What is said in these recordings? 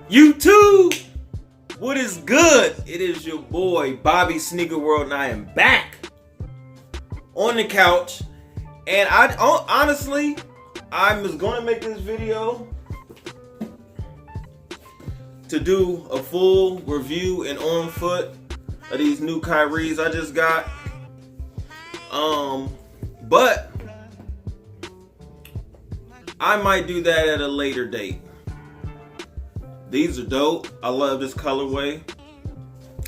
YouTube, what is good? It is your boy Bobby Sneaker World, and I am back on the couch. And honestly, I was going to make this video to do a full review and on foot of these new Kyries I just got. But I might do that at a later date. These are dope. I love this colorway.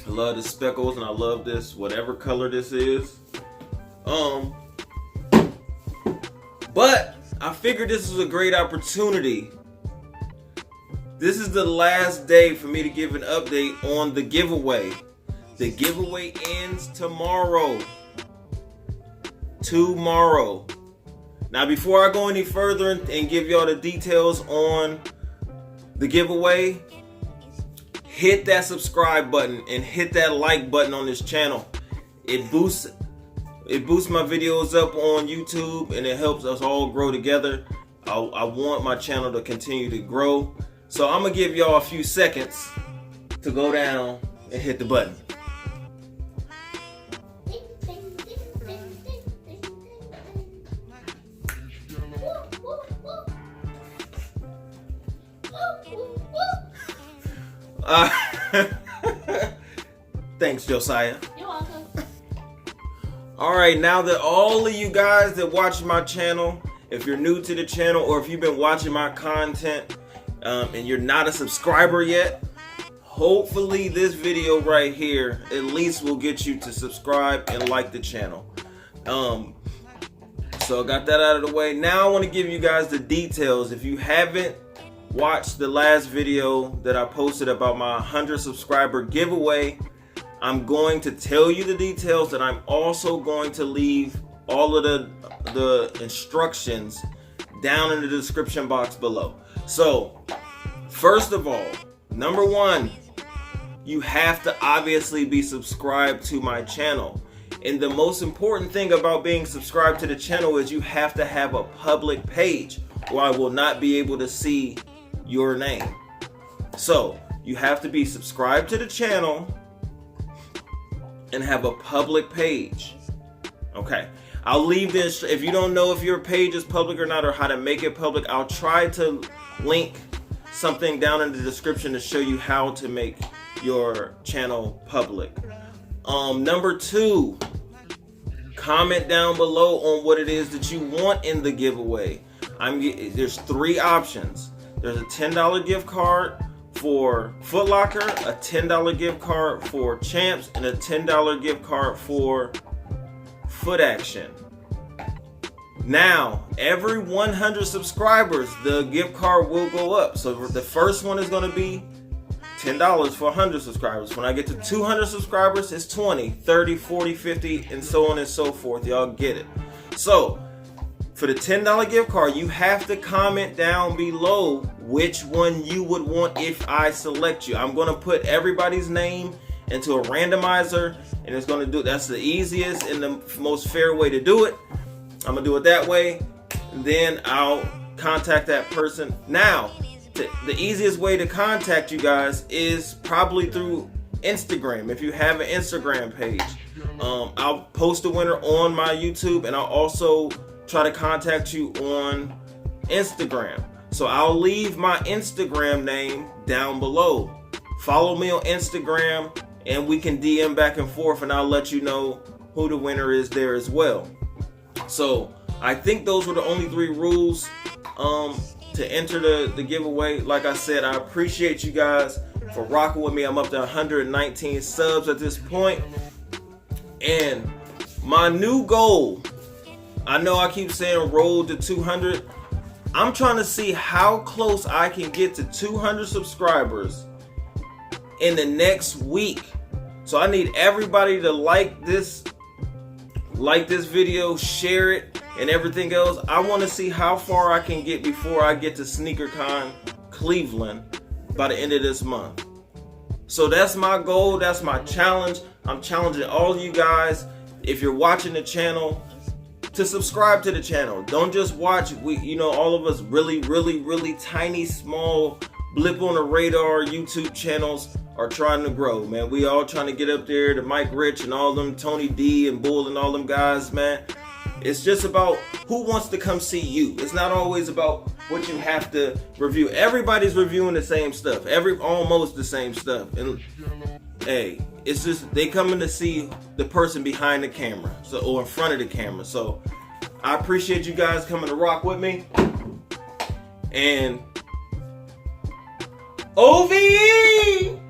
I love the speckles, and I love this whatever color this is. But I figured this was a great opportunity. This is the last day for me to give an update on the giveaway. The giveaway ends tomorrow. Now, before I go any further and give y'all the details on the giveaway, hit that subscribe button and hit that like button on this channel. It boosts my videos up on YouTube, and it helps us all grow together. I want my channel to continue to grow. So I'm gonna give y'all a few seconds to go down and hit the button. Thanks, Josiah. You're welcome. Alright, now that all of you guys that watch my channel, if you're new to the channel or if you've been watching my content and you're not a subscriber yet, hopefully this video right here at least will get you to subscribe and like the channel. So I got that out of the way. Now I want to give you guys the details. If you haven't watched the last video that I posted about my 100 subscriber giveaway, I'm going to tell you the details, and I'm also going to leave all of the instructions down in the description box below. So, first of all, number one, you have to obviously be subscribed to my channel. And the most important thing about being subscribed to the channel is you have to have a public page, or I will not be able to see your name. So, you have to be subscribed to the channel and have a public page. Okay, I'll leave this. If you don't know if your page is public or not, or how to make it public, I'll try to link something down in the description to show you how to make your channel public. Number two, comment down below on what it is that you want in the giveaway. There's three options. There's a $10 gift card for Foot Locker, a $10 gift card for Champs, and a $10 gift card for Foot Action. Now, every 100 subscribers, the gift card will go up. So the first one is going to be $10 for 100 subscribers. When I get to 200 subscribers, it's 20, 30, 40, 50, and so on and so forth. Y'all get it. So, for the $10 gift card, you have to comment down below which one you would want if I select you. I'm going to put everybody's name into a randomizer, and it's going to do, that's the easiest and the most fair way to do it. I'm going to do it that way, and then I'll contact that person. Now, the easiest way to contact you guys is probably through Instagram. If you have an Instagram page, I'll post the winner on my YouTube, and I'll also try to contact you on Instagram. So I'll leave my Instagram name down below. Follow me on Instagram, and we can DM back and forth, and I'll let you know who the winner is there as well. So I think those were the only three rules to enter the giveaway. Like I said, I appreciate you guys for rocking with me. I'm up to 119 subs at this point. And my new goal, I know I keep saying road to 200. I'm trying to see how close I can get to 200 subscribers in the next week. So I need everybody to like this video, share it, and everything else. I want to see how far I can get before I get to SneakerCon Cleveland by the end of this month. So that's my goal. That's my challenge. I'm challenging all of you guys, if you're watching the channel, to subscribe to the channel. Don't just watch. All of us really tiny, small blip on the radar YouTube channels are trying to grow, man. We all trying to get up there. The Mike Rich and all them, Tony D and Bull and all them guys, man. It's just about who wants to come see you. It's not always about what you have to review. Everybody's reviewing the same stuff. Almost the same stuff. And hey, it's just they coming to see the person behind the camera, or in front of the camera. So I appreciate you guys coming to rock with me. And OVE!